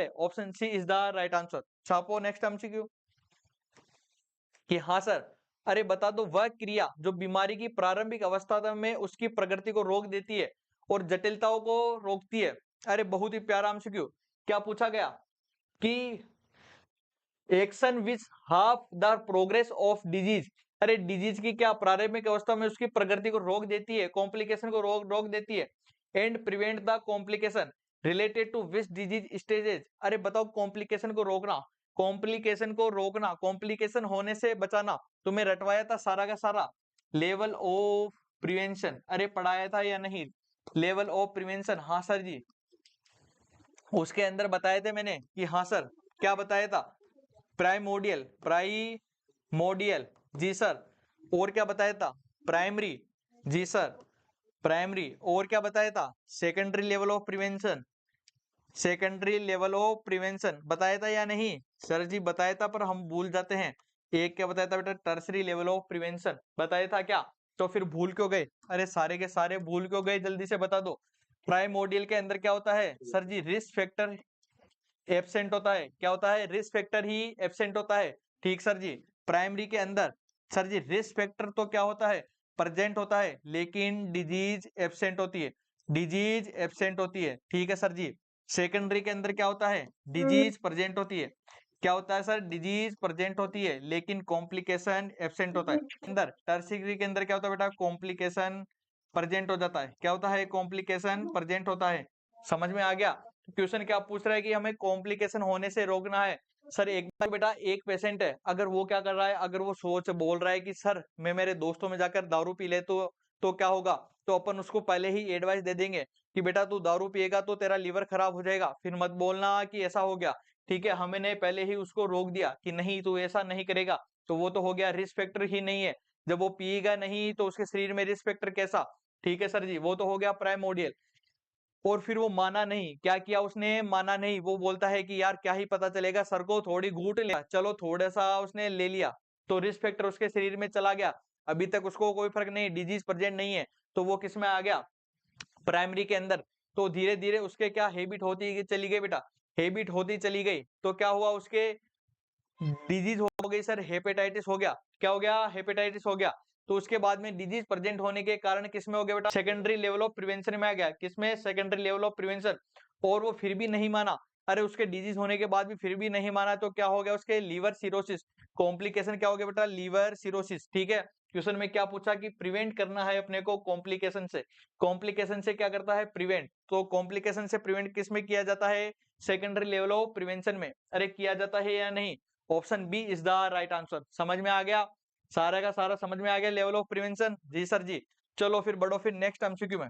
है, option C is the right answer. छापो next MCQ कि हाँ सर, अरे बता दो वह क्रिया जो बीमारी की प्रारंभिक अवस्था में उसकी प्रगति को रोक देती है और जटिलताओं को रोकती है। अरे बहुत ही प्यारा एमसीक्यू। क्या पूछा गया कि action which half the progress of disease. अरे डिजीज की क्या प्रारंभिक अवस्था में उसकी प्रगति को रोक देती है, कॉम्प्लिकेशन को रोक देती है। And prevent the complication related to which disease stages. अरे बताओ कॉम्प्लिकेशन को रोकना, कॉम्प्लिकेशन को रोकना, कॉम्प्लिकेशन होने से बचाना। तुम्हें रटवाया था सारा का सारा लेवल ऑफ प्रिवेंशन। अरे पढ़ाया था या नहीं लेवल ऑफ प्रिवेंशन? हाँ सर जी, उसके अंदर बताए थे मैंने कि हाँ सर, क्या बताया था? प्राइमोडियल, प्राइमोडियल जी सर। और क्या बताया था? प्राइमरी जी सर, प्राइमरी। और क्या बताया था? Secondary level of prevention, secondary level of prevention बताया था या नहीं? सर जी बताया था, पर हम भूल जाते हैं। एक क्या बताया था बेटा? टर्सरी लेवल ऑफ प्रिवेंशन बताया था क्या? तो फिर भूल क्यों गए? अरे सारे के सारे भूल क्यों गए? जल्दी से बता दो। प्राइमोडियल के अंदर क्या होता है सर जी? रिस्क फैक्टर एब्सेंट होता है। क्या होता है? रिस्क फैक्टर ही एब्सेंट होता है। ठीक सर जी। प्राइमरी के अंदर सर जी रिस्क फैक्टर तो क्या होता है? प्रेजेंट होता है, लेकिन डिजीज एब्सेंट होती है, डिजीज एब्सेंट होती है। ठीक है सर जी। सेकेंडरी के अंदर क्या होता है? डिजीज प्रेजेंट होती है। क्या होता है सर? डिजीज प्रेजेंट होती है, लेकिन कॉम्प्लिकेशन एब्सेंट होता है। अंदर टर्शियरी के अंदर क्या होता है बेटा? कॉम्प्लिकेशन प्रेजेंट हो जाता है। क्या होता है? कॉम्प्लिकेशन प्रेजेंट होता है। समझ में आ गया? क्वेश्चन क्या पूछ रहा है कि हमें कॉम्प्लिकेशन होने से रोकना है। सर एक बार बेटा, एक पेशेंट है, अगर वो क्या कर रहा है, अगर वो सोच बोल रहा है कि सर मैं मेरे दोस्तों में जाकर दारू पी ले तो क्या होगा? तो अपन उसको पहले ही एडवाइस दे देंगे कि बेटा तू दारू पिएगा तो तेरा लीवर खराब हो जाएगा, फिर मत बोलना कि ऐसा हो गया। ठीक है, हमने पहले ही उसको रोक दिया कि नहीं तू ऐसा नहीं करेगा, तो वो तो हो गया रिस्क फैक्टर ही नहीं है। जब वो पिएगा नहीं तो उसके शरीर में रिस्क फैक्टर कैसा? ठीक है सर जी, वो तो हो गया प्राइमोडियल। और फिर वो माना नहीं, क्या किया उसने? माना नहीं। वो बोलता है कि यार क्या ही पता चलेगा, सर को थोड़ी घूंट लिया, चलो थोड़ा सा उसने ले लिया, तो रिस्क फैक्टर उसके शरीर में चला गया। अभी तक उसको कोई फर्क नहीं, डिजीज प्रेजेंट नहीं है, तो वो किस में आ गया? प्राइमरी के अंदर। तो धीरे धीरे उसके क्या हैबिट होती चली गई बेटा? हैबिट होती चली गई, तो क्या हुआ? उसके डिजीज हो गई सर, हेपेटाइटिस हो गया। क्या हो गया? हेपेटाइटिस हो गया। तो उसके बाद में डिजीज प्रेजेंट होने के कारण किसमें हो गया बेटा? सेकेंडरी लेवल ऑफ प्रिवेंशन में आ गया। किसमें? Secondary level of prevention. और वो फिर भी नहीं माना। अरे उसके डिजीज होने के बाद भी फिर भी नहीं माना, तो क्या हो गया? उसके लीवर सिरोसिस, कॉम्प्लिकेशन क्या हो गया बेटा? Liver cirrhosis. ठीक है, क्वेश्चन में क्या पूछा कि प्रिवेंट करना है अपने को कॉम्प्लिकेशन से। कॉम्प्लिकेशन से क्या करता है? प्रिवेंट। तो कॉम्प्लिकेशन से प्रिवेंट किस में किया जाता है? सेकेंडरी लेवल ऑफ प्रिवेंशन में। अरे किया जाता है या नहीं? Option B is the right answer. समझ में आ गया? सारा का सारा समझ में आ गया लेवल ऑफ प्रिवेंशन? जी सर जी। चलो फिर बढ़ो फिर नेक्स्ट एमसीक्यू में।